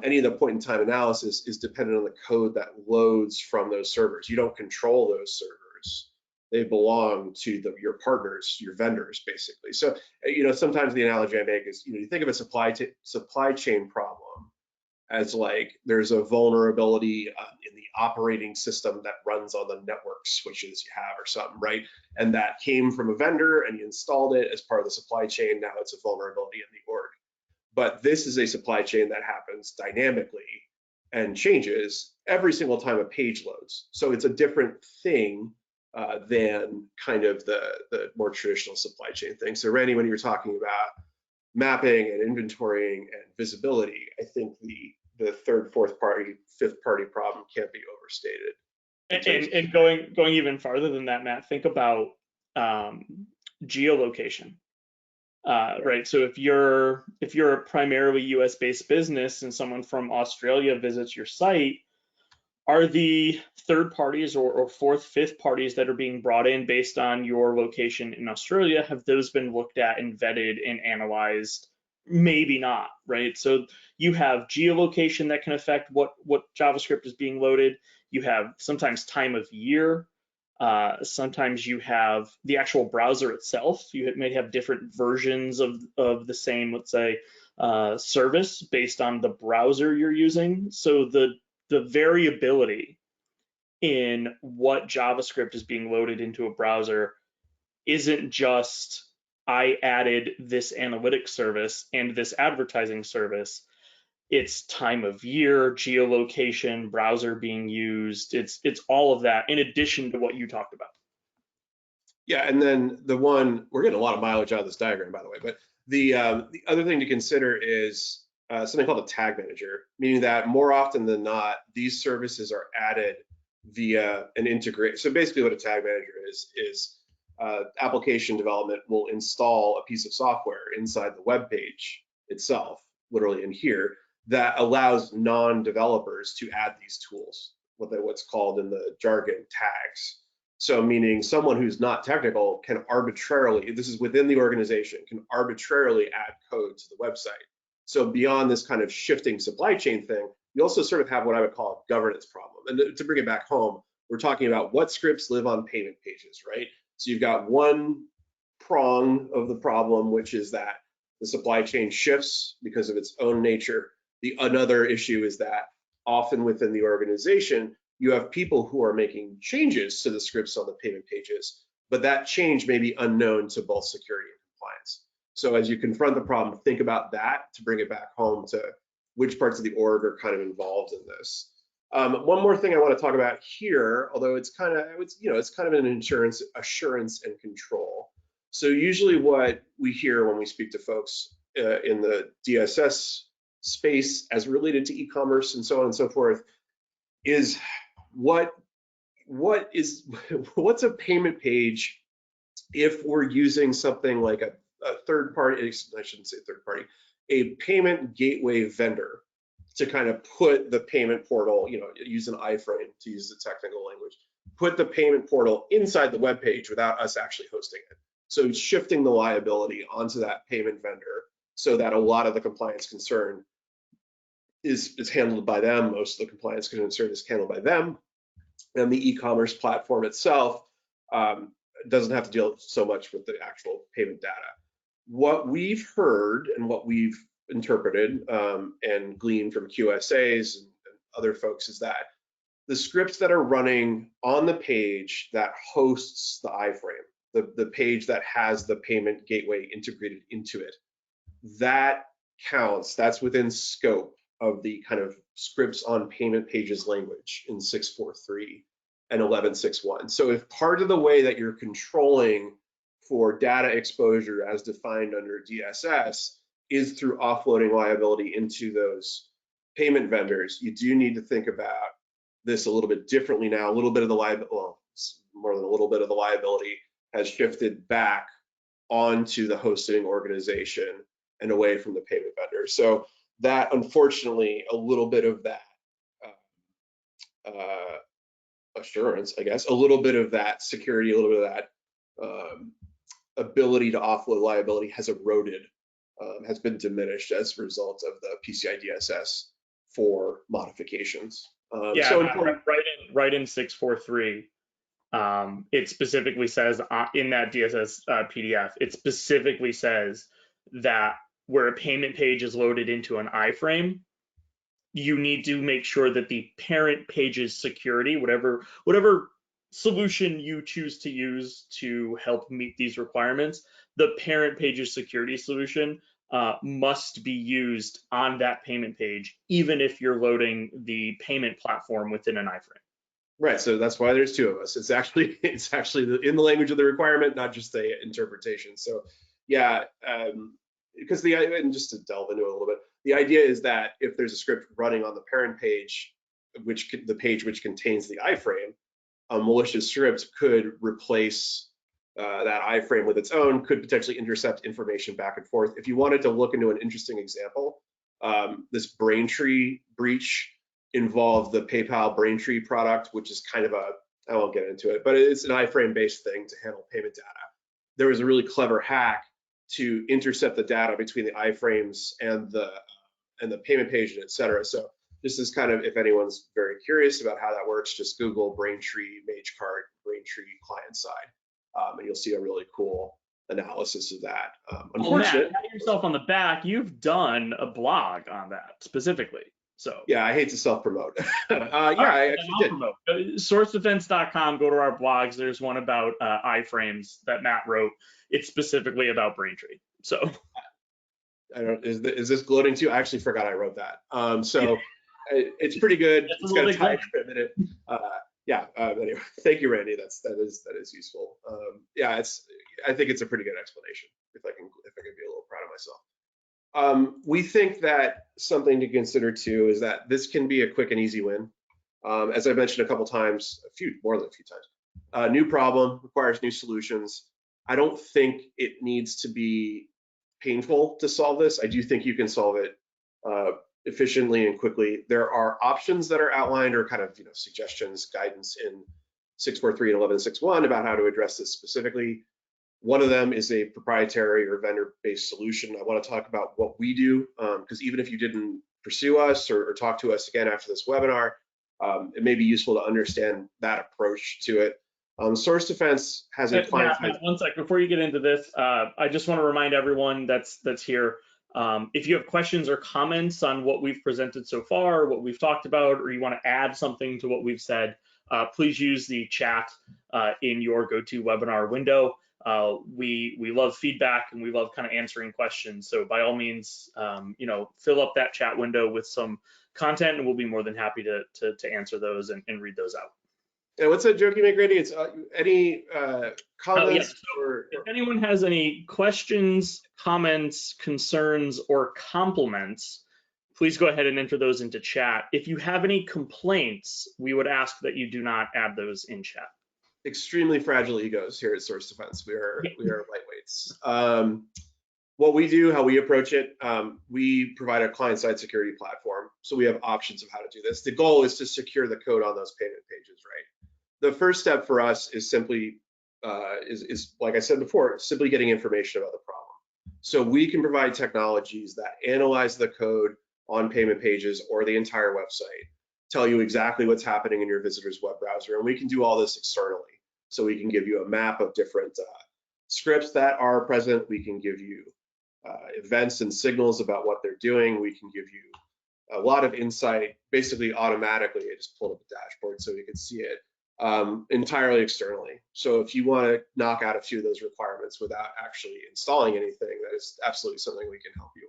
any of the point in time analysis is dependent on the code that loads from those servers. You don't control those servers. They belong to your partners, your vendors, basically. So, you know, sometimes the analogy I make is, you know, you think of a supply chain problem as like there's a vulnerability in the operating system that runs on the network switches you have or something, right? And that came from a vendor and you installed it as part of the supply chain. Now it's a vulnerability in the org. But this is a supply chain that happens dynamically and changes every single time a page loads. So it's a different thing than kind of the more traditional supply chain thing. So Randy, when you were talking about mapping and inventorying and visibility, I think the third, fourth party, fifth party problem can't be overstated. And going even farther than that, Matt, think about geolocation. Right. So if you're a primarily US based business and someone from Australia visits your site, are the third parties or fourth, fifth parties that are being brought in based on your location in Australia, have those been looked at and vetted and analyzed? Maybe not, right? So you have geolocation that can affect what JavaScript is being loaded. You have sometimes time of year. Sometimes you have the actual browser itself. You may have different versions of the same, let's say, service based on the browser you're using. So the variability in what JavaScript is being loaded into a browser isn't just I added this analytics service and this advertising service. It's time of year, geolocation, browser being used. It's all of that in addition to what you talked about. Yeah, and then we're getting a lot of mileage out of this diagram, by the way, but the other thing to consider is something called a tag manager, meaning that more often than not, these services are added via an integrate. So basically what a tag manager is application development will install a piece of software inside the web page itself, literally in here, that allows non-developers to add these tools, what's called in the jargon tags. So meaning someone who's not technical can arbitrarily, this is within the organization, can arbitrarily add code to the website. So beyond this kind of shifting supply chain thing, you also sort of have what I would call a governance problem. And to bring it back home, we're talking about what scripts live on payment pages, right? So you've got one prong of the problem, which is that the supply chain shifts because of its own nature. Another issue is that often within the organization, you have people who are making changes to the scripts on the payment pages, but that change may be unknown to both security and compliance. So as you confront the problem, think about that to bring it back home to which parts of the org are kind of involved in this. One more thing I want to talk about here, although it's kind of an assurance and control. So usually what we hear when we speak to folks in the DSS space as related to e-commerce and so on and so forth is what's a payment page if we're using something like a third party, I shouldn't say third party, a payment gateway vendor to kind of put the payment portal, use an iframe to use the technical language, put the payment portal inside the web page without us actually hosting it. So shifting the liability onto that payment vendor so that a lot of the compliance concern is handled by them. Most of the compliance concern is handled by them. And the e-commerce platform itself doesn't have to deal so much with the actual payment data. What we've heard and what we've interpreted and gleaned from QSAs and other folks is that the scripts that are running on the page that hosts the iframe, the page that has the payment gateway integrated into it, that counts, that's within scope of the kind of scripts on payment pages language in 643 and 1161. So if part of the way that you're controlling for data exposure as defined under DSS is through offloading liability into those payment vendors, you do need to think about this a little bit differently now. A little bit of the liability, well, more than a little bit of the liability has shifted back onto the hosting organization and away from the payment vendor. So that, unfortunately, a little bit of that assurance, I guess, a little bit of that security, a little bit of that ability to offload liability has eroded, has been diminished as a result of the PCI DSS for modifications. Yeah, so right in 643, it specifically says in that DSS PDF, it specifically says that where a payment page is loaded into an iframe, you need to make sure that the parent page's security, whatever solution you choose to use to help meet these requirements, the parent page's security solution must be used on that payment page, even if you're loading the payment platform within an iframe. Right, so that's why there's two of us. It's actually in the language of the requirement, not just the interpretation. So yeah, because and just to delve into it a little bit, the idea is that if there's a script running on the parent page, the page which contains the iframe, a malicious script could replace that iframe with its own, could potentially intercept information back and forth. If you wanted to look into an interesting example, this Braintree breach involved the PayPal Braintree product, which is kind of I won't get into it, but it's an iframe-based thing to handle payment data. There was a really clever hack to intercept the data between the iframes and the payment page, and et cetera. So this is kind of, if anyone's very curious about how that works, just Google Braintree Magecart Braintree client side, and you'll see a really cool analysis of that. Unfortunately, pat yourself on the back. You've done a blog on that specifically. So yeah, I hate to self-promote. I actually did. Sourcedefense.com. Go to our blogs. There's one about iframes that Matt wrote. It's specifically about Braintree. So I don't. Is this gloating too? I actually forgot I wrote that. It's pretty good. It's got a TypeScript in it. Yeah. Anyway, thank you, Randy. That is useful. Yeah. I think it's a pretty good explanation. If I can be a little proud of myself. We think that something to consider too is that this can be a quick and easy win. As I mentioned a couple times, more than a few times. New problem requires new solutions. I don't think it needs to be painful to solve this. I do think you can solve it efficiently and quickly. There are options that are outlined, or kind of suggestions, guidance in 643 and 1161 about how to address this specifically. One of them is a proprietary or vendor-based solution. I want to talk about what we do, because even if you didn't pursue us or talk to us again after this webinar, it may be useful to understand that approach to it. Source Defense has a client. One sec, before you get into this, I just want to remind everyone that's here, if you have questions or comments on what we've presented so far, what we've talked about, or you want to add something to what we've said, please use the chat in your GoToWebinar window. We love feedback, and we love kind of answering questions. So by all means, fill up that chat window with some content, and we'll be more than happy to answer those and read those out. And what's that joke you make, Randy? It's any comments? If anyone has any questions, comments, concerns, or compliments, please go ahead and enter those into chat. If you have any complaints, we would ask that you do not add those in chat. Extremely fragile egos here at Source Defense. We are lightweights. What we do, how we approach it, we provide a client-side security platform. So we have options of how to do this. The goal is to secure the code on those payment pages, right? The first step for us is simply, like I said before, simply getting information about the problem. So we can provide technologies that analyze the code on payment pages or the entire website, tell you exactly what's happening in your visitor's web browser, and we can do all this externally. So we can give you a map of different scripts that are present. We can give you events and signals about what they're doing. We can give you a lot of insight, basically automatically. I just pulled up a dashboard so you can see it entirely externally. So if you want to knock out a few of those requirements without actually installing anything, that is absolutely something we can help you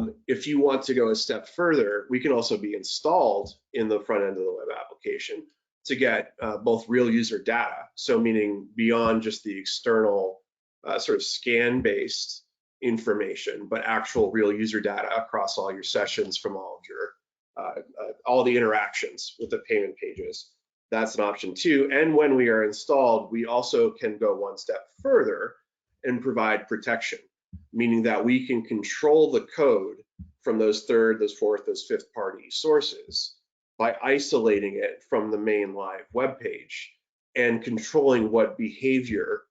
with. If you want to go a step further, we can also be installed in the front end of the web application to get both real user data. So meaning beyond just the external sort of scan-based information, but actual real user data across all your sessions from all of your all the interactions with the payment pages. That's an option too. And when we are installed, we also can go one step further and provide protection, meaning that we can control the code from those third, those fourth, those fifth party sources by isolating it from the main live web page and controlling what behavior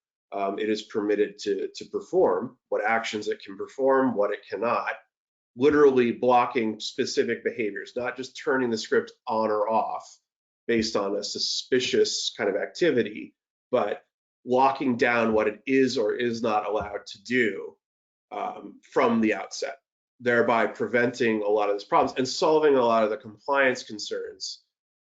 it is permitted to perform, what actions it can perform, what it cannot, literally blocking specific behaviors, not just turning the script on or off based on a suspicious kind of activity, but locking down what it is or is not allowed to do from the outset, thereby preventing a lot of these problems and solving a lot of the compliance concerns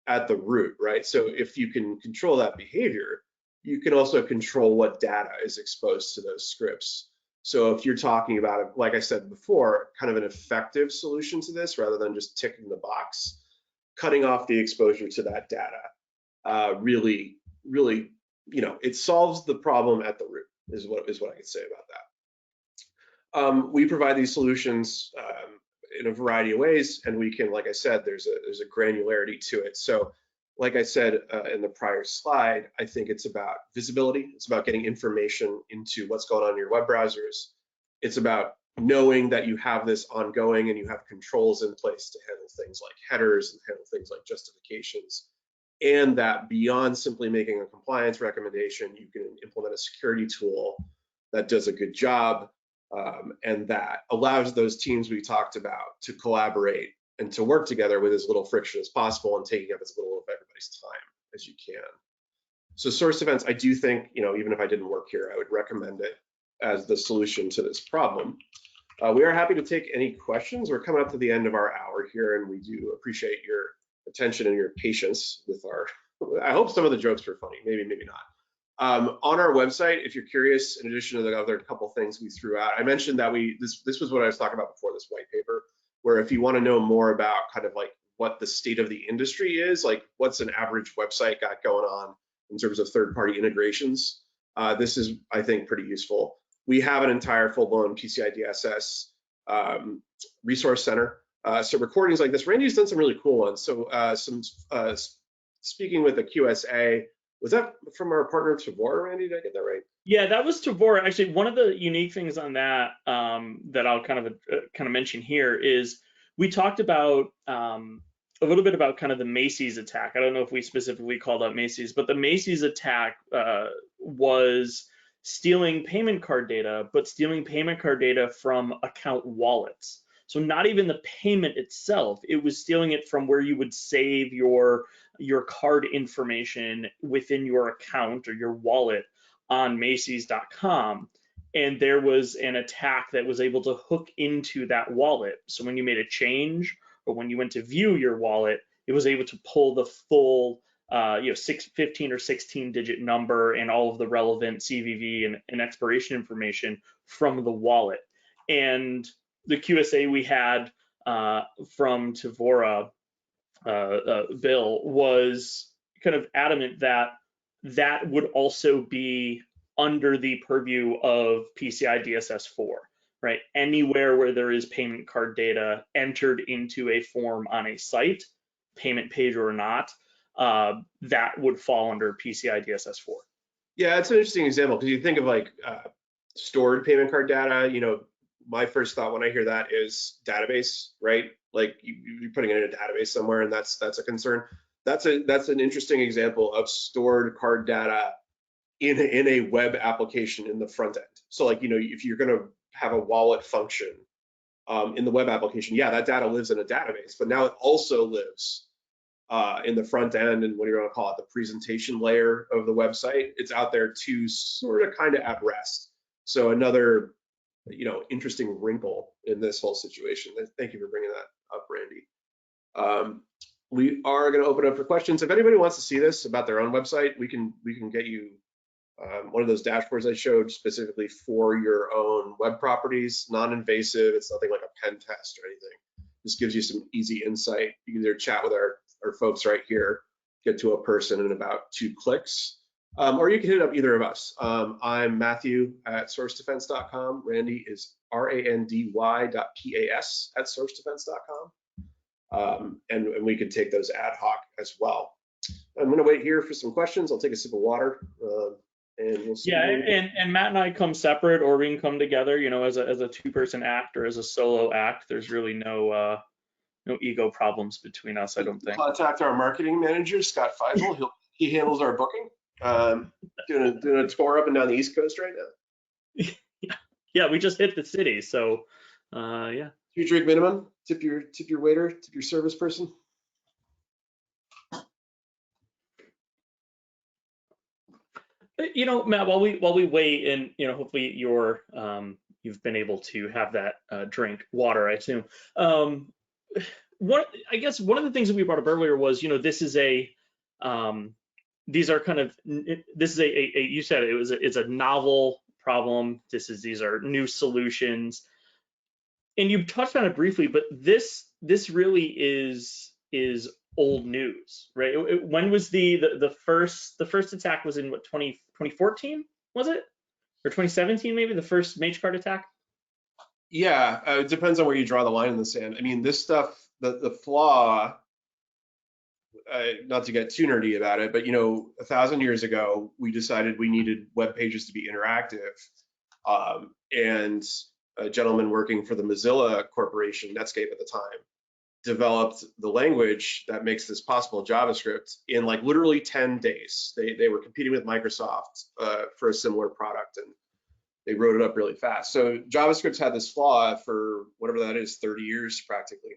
at the root, right? So if you can control that behavior, you can also control what data is exposed to those scripts. So if you're talking about, like I said before, kind of an effective solution to this rather than just ticking the box, cutting off the exposure to that data really, it solves the problem at the root is what I could say about that. We provide these solutions in a variety of ways, and we can, like I said, there's a granularity to it. So like I said in the prior slide, I think it's about visibility. It's about getting information into what's going on in your web browsers. It's about knowing that you have this ongoing and you have controls in place to handle things like headers and handle things like justifications. And that beyond simply making a compliance recommendation, you can implement a security tool that does a good job and that allows those teams we talked about to collaborate and to work together with as little friction as possible and taking up as little of everybody's time as you can. So source defense, I do think, even if I didn't work here, I would recommend it as the solution to this problem. We are happy to take any questions. We're coming up to the end of our hour here, and we do appreciate your attention and your patience with our, I hope some of the jokes were funny, maybe not. On our website, if you're curious, in addition to the other couple things we threw out, I mentioned that this was what I was talking about before, this white paper, where if you want to know more about kind of like what the state of the industry is, like what's an average website got going on in terms of third-party integrations, this is, I think, pretty useful. We have an entire full-blown PCI DSS resource center. So recordings like this, Randy's done some really cool ones. So speaking with the QSA, was that from our partner Tavora, Randy? Did I get that right? Yeah, that was Tavora. Actually, one of the unique things on that that I'll kind of mention here is we talked about a little bit about kind of the Macy's attack. I don't know if we specifically called out Macy's, but the Macy's attack was stealing payment card data, but stealing payment card data from account wallets. So not even the payment itself, it was stealing it from where you would save your card information within your account or your wallet on Macy's.com. And there was an attack that was able to hook into that wallet. So when you made a change or when you went to view your wallet, it was able to pull the full 15 or 16 digit number and all of the relevant CVV and expiration information from the wallet. And the QSA we had from Tavora, Bill, was kind of adamant that that would also be under the purview of PCI DSS 4, right? Anywhere where there is payment card data entered into a form on a site, payment page or not, that would fall under PCI DSS 4. Yeah, it's an interesting example because you think of like stored payment card data, my first thought when I hear that is database, right? Like you're putting it in a database somewhere, and that's a concern. That's an interesting example of stored card data in a web application in the front end. So like, if you're going to have a wallet function in the web application, yeah, that data lives in a database, but now it also lives in the front end, and what do you want to call it, the presentation layer of the website. It's out there to sort of kind of at rest. So another interesting wrinkle in this whole situation. Thank you for bringing that up, Randy. We are going to open up for questions. If anybody wants to see this about their own website, we can get you one of those dashboards I showed specifically for your own web properties, non-invasive. It's nothing like a pen test or anything. This gives you some easy insight. You can either chat with our folks right here, get to a person in about 2 clicks. Or you can hit up either of us. I'm Matthew at sourcedefense.com. Randy is randy.pas at sourcedefense.com. And we can take those ad hoc as well. I'm going to wait here for some questions. I'll take a sip of water. And and we'll see. Yeah, Maybe. and Matt and I come separate, or we can come together, as a two-person act or as a solo act. There's really no ego problems between us, I don't think. Contact our marketing manager, Scott Feisel. He handles our booking. Doing a tour up and down the East Coast right now. Yeah, we just hit the city, so yeah. 2 drink minimum. Tip your waiter. Tip your service person. Matt, while we wait, and hopefully you've been able to have that drink water, I assume. I guess one of the things that we brought up earlier was, this is these are kind of, this is you said it's a novel problem. These are new solutions, and you touched on it briefly, but this really is old news, right? When was the first attack was in what, 2014, was it? Or 2017 maybe, the first Magecart attack? Yeah, it depends on where you draw the line in the sand. I mean, this stuff, the flaw, not to get too nerdy about it, but 1,000 years ago, we decided we needed web pages to be interactive. And a gentleman working for the Mozilla Corporation, Netscape at the time, developed the language that makes this possible, JavaScript, in like literally 10 days. They were competing with Microsoft for a similar product, and they wrote it up really fast. So JavaScript's had this flaw for whatever that is, 30 years practically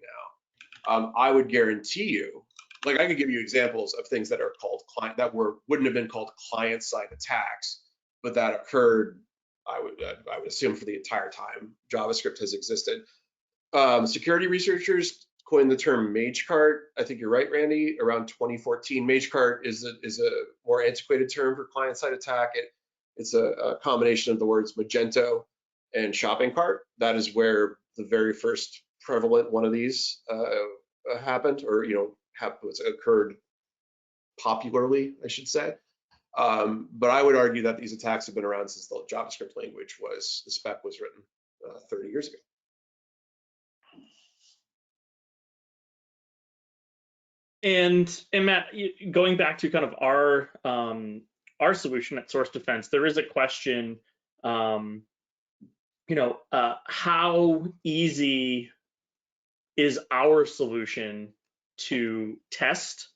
now. I would guarantee you, like I could give you examples of things that are called wouldn't have been called client-side attacks, but that occurred, I would assume, for the entire time JavaScript has existed. Security researchers coined the term Magecart. I think you're right, Randy. Around 2014, Magecart is a more antiquated term for client-side attack. It's a combination of the words Magento and shopping cart. That is where the very first prevalent one of these happened, or occurred popularly, I should say. But I would argue that these attacks have been around since the JavaScript language the spec was written 30 years ago. And Matt, going back to kind of our solution at Source Defense, there is a question, how easy is our solution to test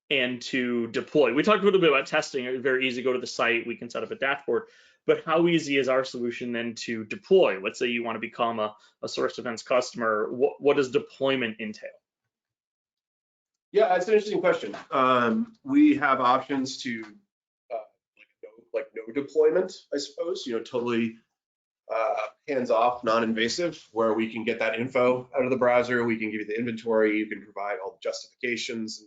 and to deploy? We talked a little bit about testing. It's very easy. Go to the site, we can set up a dashboard. But how easy is our solution then to deploy? Let's say you want to become a Source Defense customer. What does deployment entail? Yeah, that's an interesting question. We have options to no deployment, I suppose. Totally hands-off, non-invasive, where we can get that info out of the browser. We can give you the inventory. You can provide all the justifications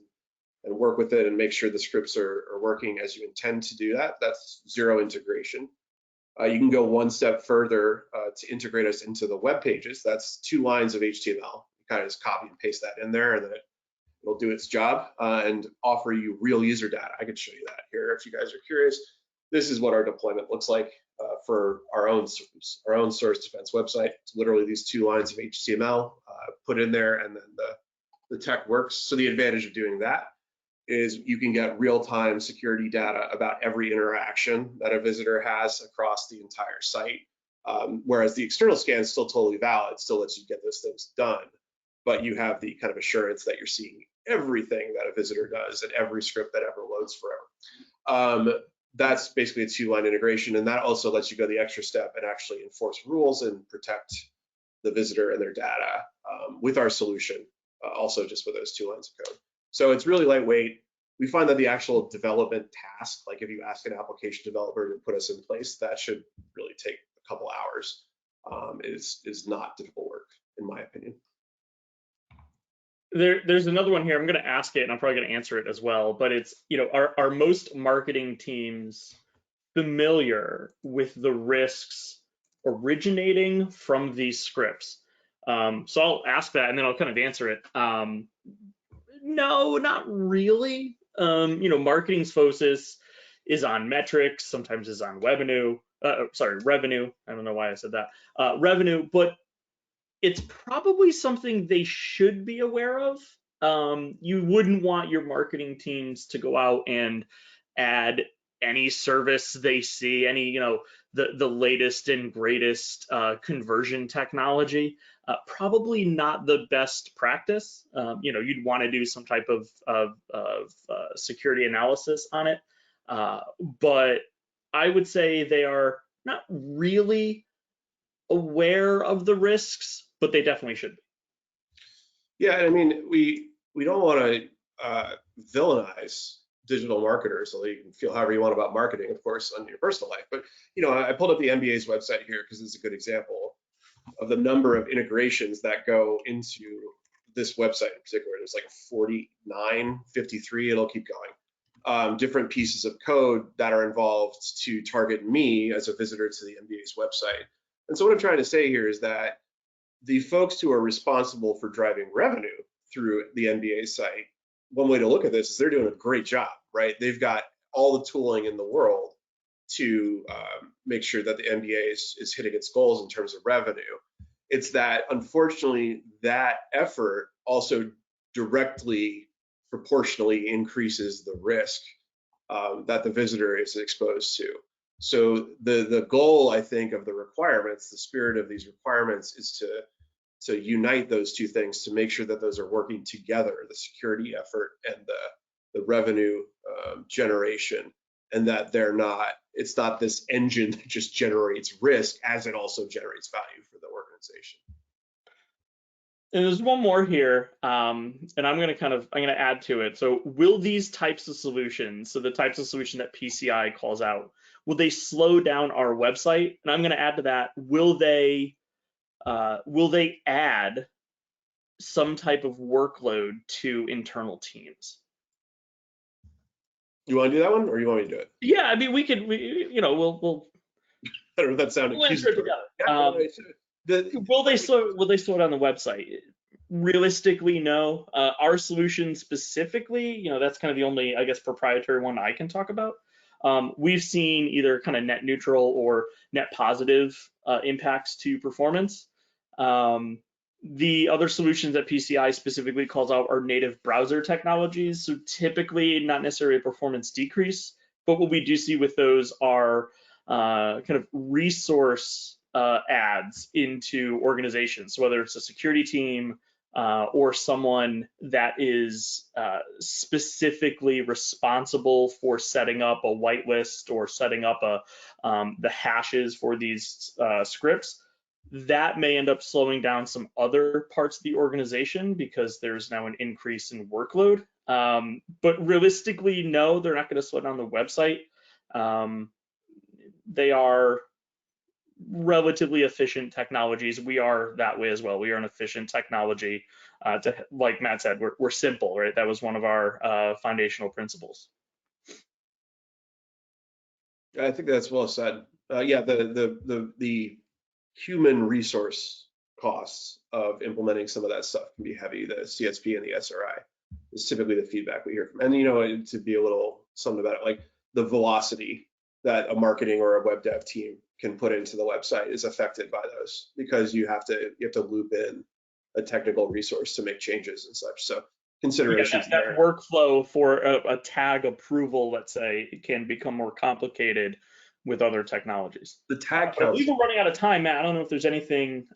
and work with it and make sure the scripts are working as you intend to do that. That's zero integration. You can go one step further to integrate us into the web pages. That's 2 lines of HTML. You kind of just copy and paste that in there, and then it'll do its job and offer you real user data. I could show you that here if you guys are curious. This is what our deployment looks like for our own Source Defense website. It's literally these 2 lines of HTML put in there, and then the tech works. So the advantage of doing that is you can get real-time security data about every interaction that a visitor has across the entire site. Whereas the external scan is still totally valid, still lets you get those things done, but you have the kind of assurance that you're seeing everything that a visitor does and every script that ever loads forever. That's basically a 2-line integration, and that also lets you go the extra step and actually enforce rules and protect the visitor and their data with our solution, also just with those 2 lines of code. So it's really lightweight. We find that the actual development task, like if you ask an application developer to put us in place, that should really take a couple hours. Is not difficult work, in my opinion. There's another one here. I'm going to ask it, and I'm probably going to answer it as well. But it's, are most marketing teams familiar with the risks originating from these scripts? So I'll ask that, and then I'll kind of answer it. No, not really. Marketing's focus is on metrics, sometimes is on revenue. Revenue. I don't know why I said that. Revenue, but it's probably something they should be aware of. You wouldn't want your marketing teams to go out and add any service they see, any, you know, the latest and greatest conversion technology. Probably not the best practice. You know, you'd want to do some type of security analysis on it. But I would say they are not really aware of the risks, but they definitely should be. Yeah, I mean, we don't want to villainize digital marketers, although you can feel however you want about marketing, of course, on your personal life. But you know, I pulled up the NBA's website here because it's a good example of the number of integrations that go into this website in particular. There's like 49, 53, it'll keep going. Different pieces of code that are involved to target me as a visitor to the NBA's website. And so what I'm trying to say here is that the folks who are responsible for driving revenue through the NBA site, one way to look at this is they're doing a great job, right? They've got all the tooling in the world to make sure that the NBA is hitting its goals in terms of revenue. It's that, unfortunately, that effort also directly proportionally increases the risk that the visitor is exposed to. So the goal, I think, of the requirements, the spirit of these requirements, is to unite those two things to make sure that those are working together, the security effort and the revenue generation, and that it's not this engine that just generates risk as it also generates value for the organization. And there's one more here, and I'm going to add to it. So will these types of solutions, so the types of solution that PCI calls out, will they slow down our website? And I'm going to add to that, will they add some type of workload to internal teams? You want to do that one, or you want me to do it? Yeah, I mean, we'll I don't know if that sounded accusatory. Will they slow down the website? Realistically, no. Our solution specifically, you know, that's kind of the only, I guess, proprietary one I can talk about. We've seen either kind of net neutral or net positive impacts to performance. The other solutions that PCI specifically calls out are native browser technologies. So typically not necessarily a performance decrease, but what we do see with those are kind of resource adds into organizations. So whether it's a security team or someone that is specifically responsible for setting up a whitelist or setting up the hashes for these scripts, that may end up slowing down some other parts of the organization because there's now an increase in workload. But realistically, no, they're not going to slow down the website. They are relatively efficient technologies. We are that way as well. We are an efficient technology. Like Matt said, we're simple, right? That was one of our foundational principles. I think that's well said. Yeah, the human resource costs of implementing some of that stuff can be heavy. The CSP and the SRI is typically the feedback we hear from. And, you know, to be a little something about it, like the velocity that a marketing or a web dev team can put into the website is affected by those, because you have to loop in a technical resource to make changes and such. So considerations. Yeah, that workflow for a tag approval, let's say, it can become more complicated with other technologies. The tag I believe we're running out of time, Matt. I don't know if there's anything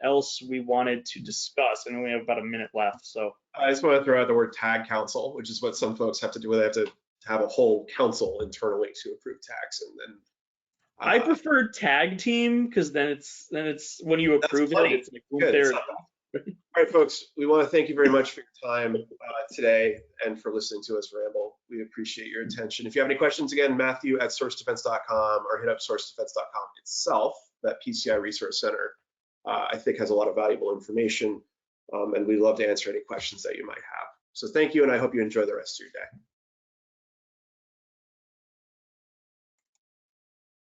else we wanted to discuss. I know we have about a minute left. So I just want to throw out the word tag council, which is what some folks have to do. They have to have a whole council internally to approve tags, and then I prefer tag team, because then it's when you approve it, it's like good. there. All right, folks, we want to thank you very much for your time today and for listening to us ramble. We appreciate your attention. If you have any questions, again, Matthew at sourcedefense.com, or hit up sourcedefense.com itself. That PCI Resource Center, I think, has a lot of valuable information, and we'd love to answer any questions that you might have. So thank you, and I hope you enjoy the rest of your day.